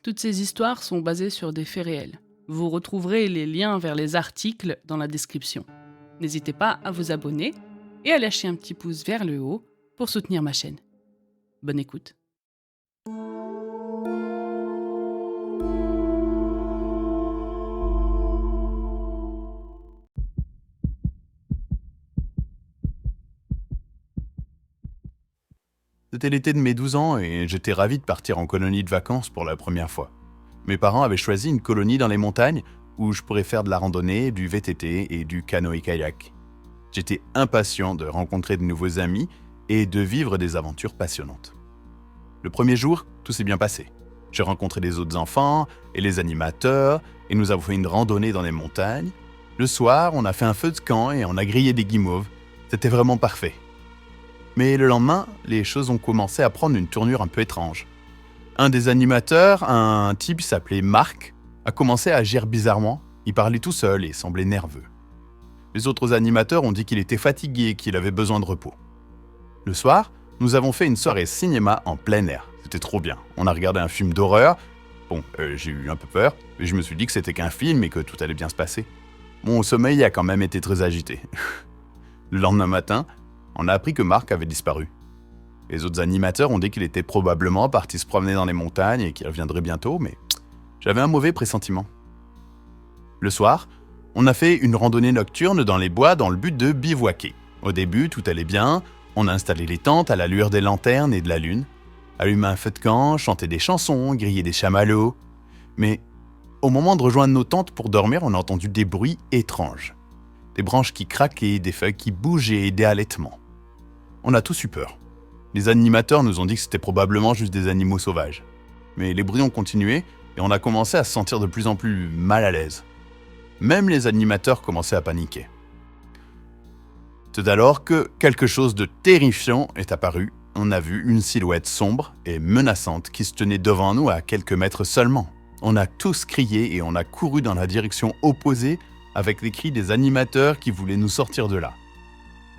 Toutes ces histoires sont basées sur des faits réels. Vous retrouverez les liens vers les articles dans la description. N'hésitez pas à vous abonner et à lâcher un petit pouce vers le haut pour soutenir ma chaîne. Bonne écoute. C'était l'été de mes 12 ans et j'étais ravi de partir en colonie de vacances pour la première fois. Mes parents avaient choisi une colonie dans les montagnes où je pourrais faire de la randonnée, du VTT et du canoë-kayak. J'étais impatient de rencontrer de nouveaux amis et de vivre des aventures passionnantes. Le premier jour, tout s'est bien passé. J'ai rencontré les autres enfants et les animateurs et nous avons fait une randonnée dans les montagnes. Le soir, on a fait un feu de camp et on a grillé des guimauves. C'était vraiment parfait. Mais le lendemain, les choses ont commencé à prendre une tournure un peu étrange. Un des animateurs, un type qui s'appelait Marc, a commencé à agir bizarrement. Il parlait tout seul et semblait nerveux. Les autres animateurs ont dit qu'il était fatigué et qu'il avait besoin de repos. Le soir, nous avons fait une soirée cinéma en plein air. C'était trop bien. On a regardé un film d'horreur. Bon, j'ai eu un peu peur, mais je me suis dit que c'était qu'un film et que tout allait bien se passer. Mon sommeil a quand même été très agité. Le lendemain matin, on a appris que Marc avait disparu. Les autres animateurs ont dit qu'il était probablement parti se promener dans les montagnes et qu'il reviendrait bientôt, mais j'avais un mauvais pressentiment. Le soir, on a fait une randonnée nocturne dans les bois dans le but de bivouaquer. Au début, tout allait bien, on a installé les tentes à la lueur des lanternes et de la lune, allumé un feu de camp, chanté des chansons, grillé des chamallows. Mais au moment de rejoindre nos tentes pour dormir, on a entendu des bruits étranges. Des branches qui craquaient, des feuilles qui bougeaient et des halètements. On a tous eu peur. Les animateurs nous ont dit que c'était probablement juste des animaux sauvages. Mais les bruits ont continué et on a commencé à se sentir de plus en plus mal à l'aise. Même les animateurs commençaient à paniquer. C'est alors que quelque chose de terrifiant est apparu. On a vu une silhouette sombre et menaçante qui se tenait devant nous à quelques mètres seulement. On a tous crié et on a couru dans la direction opposée avec les cris des animateurs qui voulaient nous sortir de là.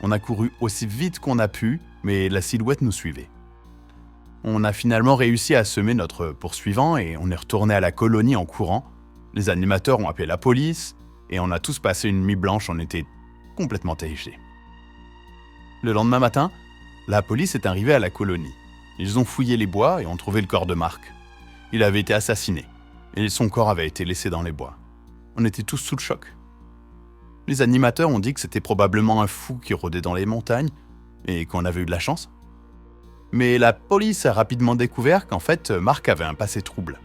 On a couru aussi vite qu'on a pu, mais la silhouette nous suivait. On a finalement réussi à semer notre poursuivant et on est retourné à la colonie en courant. Les animateurs ont appelé la police et on a tous passé une nuit blanche, on était complètement terrifiés. Le lendemain matin, la police est arrivée à la colonie. Ils ont fouillé les bois et ont trouvé le corps de Marc. Il avait été assassiné et son corps avait été laissé dans les bois. On était tous sous le choc. Les animateurs ont dit que c'était probablement un fou qui rôdait dans les montagnes et qu'on avait eu de la chance. Mais la police a rapidement découvert qu'en fait, Marc avait un passé trouble.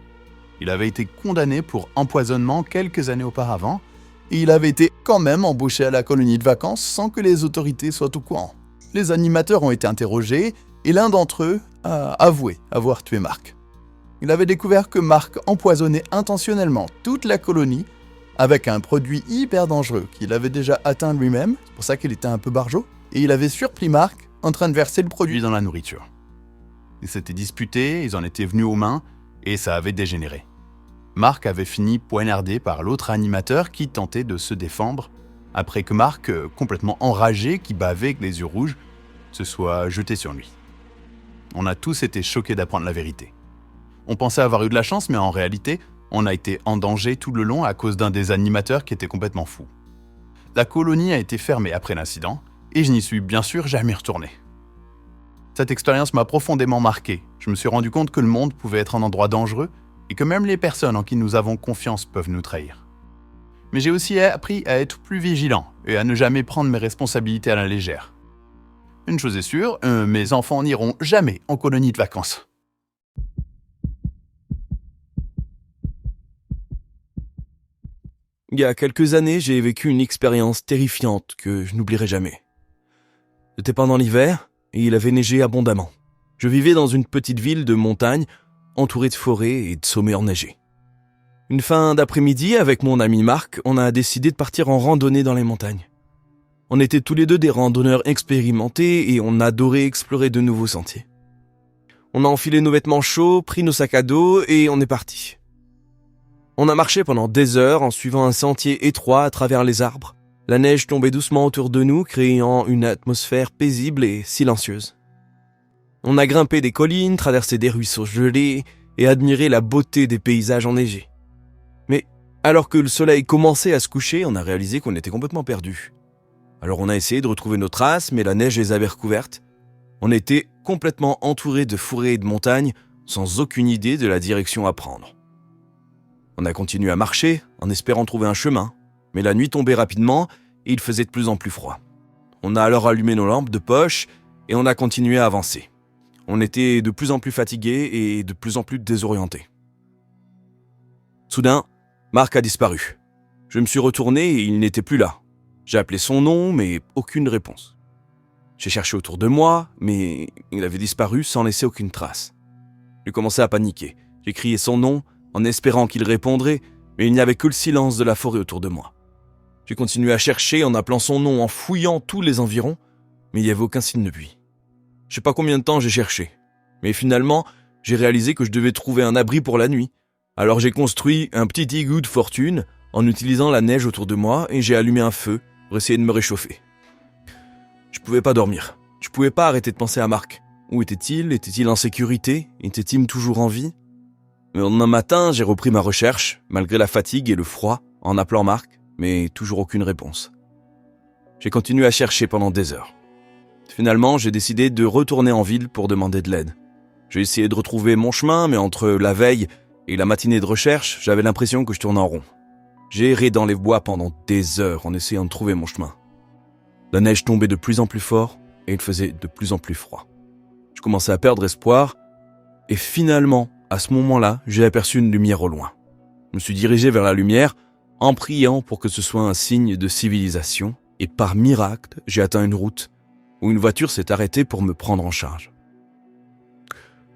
Il avait été condamné pour empoisonnement quelques années auparavant et il avait été quand même embauché à la colonie de vacances sans que les autorités soient au courant. Les animateurs ont été interrogés et l'un d'entre eux a avoué avoir tué Marc. Il avait découvert que Marc empoisonnait intentionnellement toute la colonie avec un produit hyper dangereux qu'il avait déjà atteint lui-même, c'est pour ça qu'il était un peu barjot, et il avait surpris Marc en train de verser le produit dans la nourriture. Ils s'étaient disputés, ils en étaient venus aux mains, et ça avait dégénéré. Marc avait fini poignardé par l'autre animateur qui tentait de se défendre, après que Marc, complètement enragé, qui bavait avec les yeux rouges, se soit jeté sur lui. On a tous été choqués d'apprendre la vérité. On pensait avoir eu de la chance, mais en réalité, on a été en danger tout le long à cause d'un des animateurs qui était complètement fou. La colonie a été fermée après l'incident et je n'y suis bien sûr jamais retourné. Cette expérience m'a profondément marqué. Je me suis rendu compte que le monde pouvait être un endroit dangereux et que même les personnes en qui nous avons confiance peuvent nous trahir. Mais j'ai aussi appris à être plus vigilant et à ne jamais prendre mes responsabilités à la légère. Une chose est sûre, mes enfants n'iront jamais en colonie de vacances. Il y a quelques années, j'ai vécu une expérience terrifiante que je n'oublierai jamais. C'était pendant l'hiver et il avait neigé abondamment. Je vivais dans une petite ville de montagne entourée de forêts et de sommets enneigés. Une fin d'après-midi, avec mon ami Marc, on a décidé de partir en randonnée dans les montagnes. On était tous les deux des randonneurs expérimentés et on adorait explorer de nouveaux sentiers. On a enfilé nos vêtements chauds, pris nos sacs à dos et on est parti. On a marché pendant des heures en suivant un sentier étroit à travers les arbres. La neige tombait doucement autour de nous, créant une atmosphère paisible et silencieuse. On a grimpé des collines, traversé des ruisseaux gelés et admirer la beauté des paysages enneigés. Mais alors que le soleil commençait à se coucher, on a réalisé qu'on était complètement perdus. Alors on a essayé de retrouver nos traces, mais la neige les avait recouvertes. On était complètement entourés de forêts et de montagnes, sans aucune idée de la direction à prendre. On a continué à marcher, en espérant trouver un chemin, mais la nuit tombait rapidement et il faisait de plus en plus froid. On a alors allumé nos lampes de poche et on a continué à avancer. On était de plus en plus fatigués et de plus en plus désorientés. Soudain, Marc a disparu. Je me suis retourné et il n'était plus là. J'ai appelé son nom, mais aucune réponse. J'ai cherché autour de moi, mais il avait disparu sans laisser aucune trace. J'ai commencé à paniquer. J'ai crié son nom en espérant qu'il répondrait, mais il n'y avait que le silence de la forêt autour de moi. J'ai continué à chercher en appelant son nom, en fouillant tous les environs, mais il n'y avait aucun signe de lui. Je ne sais pas combien de temps j'ai cherché, mais finalement, j'ai réalisé que je devais trouver un abri pour la nuit. Alors j'ai construit un petit igloo de fortune en utilisant la neige autour de moi et j'ai allumé un feu pour essayer de me réchauffer. Je ne pouvais pas dormir. Je ne pouvais pas arrêter de penser à Marc. Où était-il ? Était-il en sécurité ? Était-il toujours en vie ? Le lendemain matin, j'ai repris ma recherche, malgré la fatigue et le froid, en appelant Marc, mais toujours aucune réponse. J'ai continué à chercher pendant des heures. Finalement, j'ai décidé de retourner en ville pour demander de l'aide. J'ai essayé de retrouver mon chemin, mais entre la veille et la matinée de recherche, j'avais l'impression que je tournais en rond. J'ai erré dans les bois pendant des heures en essayant de trouver mon chemin. La neige tombait de plus en plus fort et il faisait de plus en plus froid. Je commençais à perdre espoir et finalement, à ce moment-là, j'ai aperçu une lumière au loin. Je me suis dirigé vers la lumière en priant pour que ce soit un signe de civilisation et par miracle, j'ai atteint une route où une voiture s'est arrêtée pour me prendre en charge.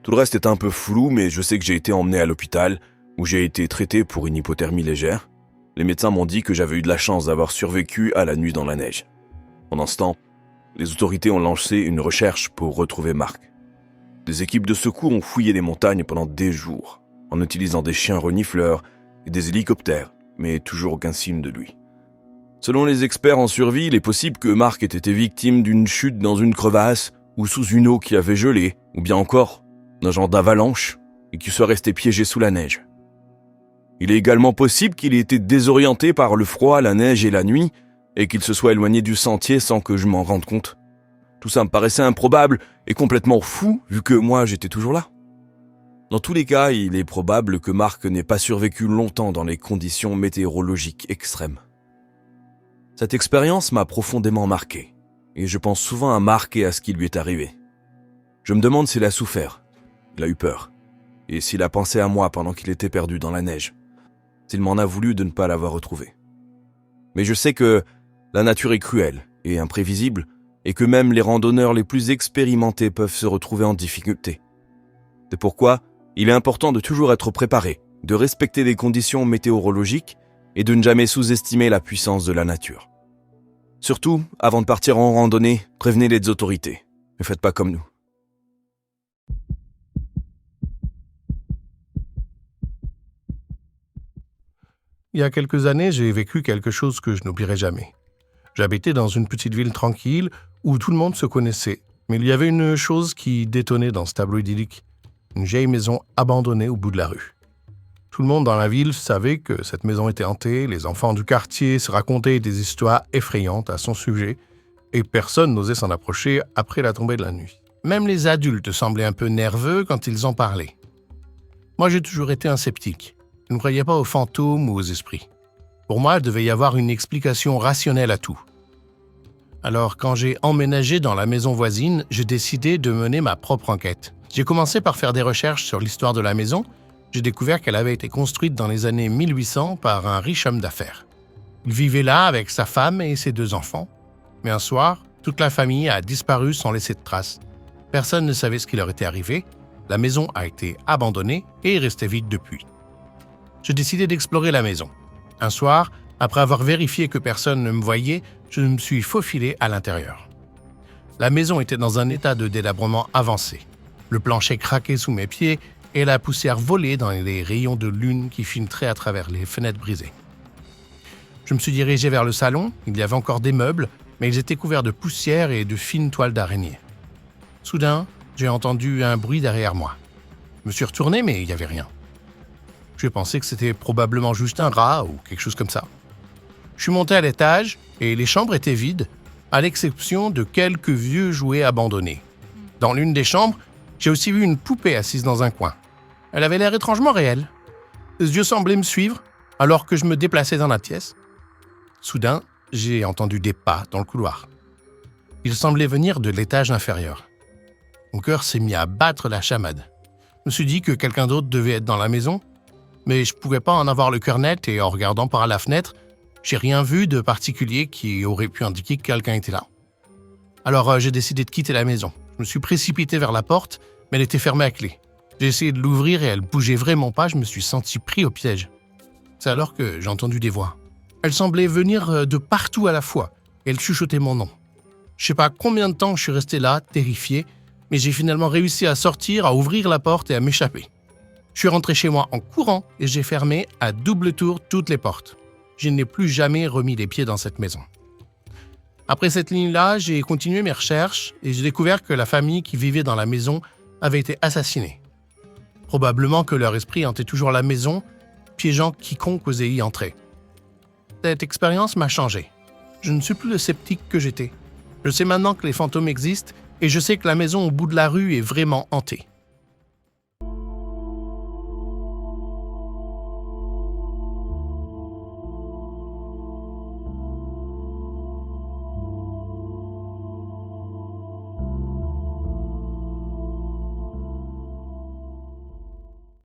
Tout le reste est un peu flou, mais je sais que j'ai été emmené à l'hôpital où j'ai été traité pour une hypothermie légère. Les médecins m'ont dit que j'avais eu de la chance d'avoir survécu à la nuit dans la neige. Pendant ce temps, les autorités ont lancé une recherche pour retrouver Marc. Des équipes de secours ont fouillé les montagnes pendant des jours, en utilisant des chiens renifleurs et des hélicoptères, mais toujours aucun signe de lui. Selon les experts en survie, il est possible que Marc ait été victime d'une chute dans une crevasse ou sous une eau qui avait gelé, ou bien encore d'un genre d'avalanche et qu'il soit resté piégé sous la neige. Il est également possible qu'il ait été désorienté par le froid, la neige et la nuit, et qu'il se soit éloigné du sentier sans que je m'en rende compte. Tout ça me paraissait improbable et complètement fou, vu que moi j'étais toujours là. Dans tous les cas, il est probable que Marc n'ait pas survécu longtemps dans les conditions météorologiques extrêmes. Cette expérience m'a profondément marqué, et je pense souvent à Marc et à ce qui lui est arrivé. Je me demande s'il a souffert, il a eu peur, et s'il a pensé à moi pendant qu'il était perdu dans la neige, s'il m'en a voulu de ne pas l'avoir retrouvé. Mais je sais que la nature est cruelle et imprévisible, et que même les randonneurs les plus expérimentés peuvent se retrouver en difficulté. C'est pourquoi il est important de toujours être préparé, de respecter les conditions météorologiques et de ne jamais sous-estimer la puissance de la nature. Surtout, avant de partir en randonnée, prévenez les autorités. Ne faites pas comme nous. Il y a quelques années, j'ai vécu quelque chose que je n'oublierai jamais. J'habitais dans une petite ville tranquille où tout le monde se connaissait, mais il y avait une chose qui détonnait dans ce tableau idyllique. Une vieille maison abandonnée au bout de la rue. Tout le monde dans la ville savait que cette maison était hantée, les enfants du quartier se racontaient des histoires effrayantes à son sujet, et personne n'osait s'en approcher après la tombée de la nuit. Même les adultes semblaient un peu nerveux quand ils en parlaient. Moi, j'ai toujours été un sceptique. Je ne croyais pas aux fantômes ou aux esprits. Pour moi, il devait y avoir une explication rationnelle à tout. Alors, quand j'ai emménagé dans la maison voisine, j'ai décidé de mener ma propre enquête. J'ai commencé par faire des recherches sur l'histoire de la maison. J'ai découvert qu'elle avait été construite dans les années 1800 par un riche homme d'affaires. Il vivait là avec sa femme et ses 2 enfants. Mais un soir, toute la famille a disparu sans laisser de traces. Personne ne savait ce qui leur était arrivé. La maison a été abandonnée et est restée vide depuis. J'ai décidé d'explorer la maison. Un soir, après avoir vérifié que personne ne me voyait, je me suis faufilé à l'intérieur. La maison était dans un état de délabrement avancé. Le plancher craquait sous mes pieds et la poussière volait dans les rayons de lune qui filtraient à travers les fenêtres brisées. Je me suis dirigé vers le salon. Il y avait encore des meubles, mais ils étaient couverts de poussière et de fines toiles d'araignée. Soudain, j'ai entendu un bruit derrière moi. Je me suis retourné, mais il n'y avait rien. J'ai pensé que c'était probablement juste un rat ou quelque chose comme ça. Je suis monté à l'étage et les chambres étaient vides, à l'exception de quelques vieux jouets abandonnés. Dans l'une des chambres, j'ai aussi vu une poupée assise dans un coin. Elle avait l'air étrangement réelle. Ses yeux semblaient me suivre alors que je me déplaçais dans la pièce. Soudain, j'ai entendu des pas dans le couloir. Ils semblaient venir de l'étage inférieur. Mon cœur s'est mis à battre la chamade. Je me suis dit que quelqu'un d'autre devait être dans la maison, mais je ne pouvais pas en avoir le cœur net et en regardant par la fenêtre, j'ai rien vu de particulier qui aurait pu indiquer que quelqu'un était là. Alors j'ai décidé de quitter la maison. Je me suis précipité vers la porte, mais elle était fermée à clé. J'ai essayé de l'ouvrir et elle bougeait vraiment pas, je me suis senti pris au piège. C'est alors que j'ai entendu des voix. Elles semblaient venir de partout à la fois, et elles chuchotaient mon nom. Je sais pas combien de temps je suis resté là, terrifié, mais j'ai finalement réussi à sortir, à ouvrir la porte et à m'échapper. Je suis rentré chez moi en courant et j'ai fermé à double tour toutes les portes. Je n'ai plus jamais remis les pieds dans cette maison. Après cette ligne-là, j'ai continué mes recherches et j'ai découvert que la famille qui vivait dans la maison avait été assassinée. Probablement que leur esprit hantait toujours la maison, piégeant quiconque osait y entrer. Cette expérience m'a changé. Je ne suis plus le sceptique que j'étais. Je sais maintenant que les fantômes existent et je sais que la maison au bout de la rue est vraiment hantée.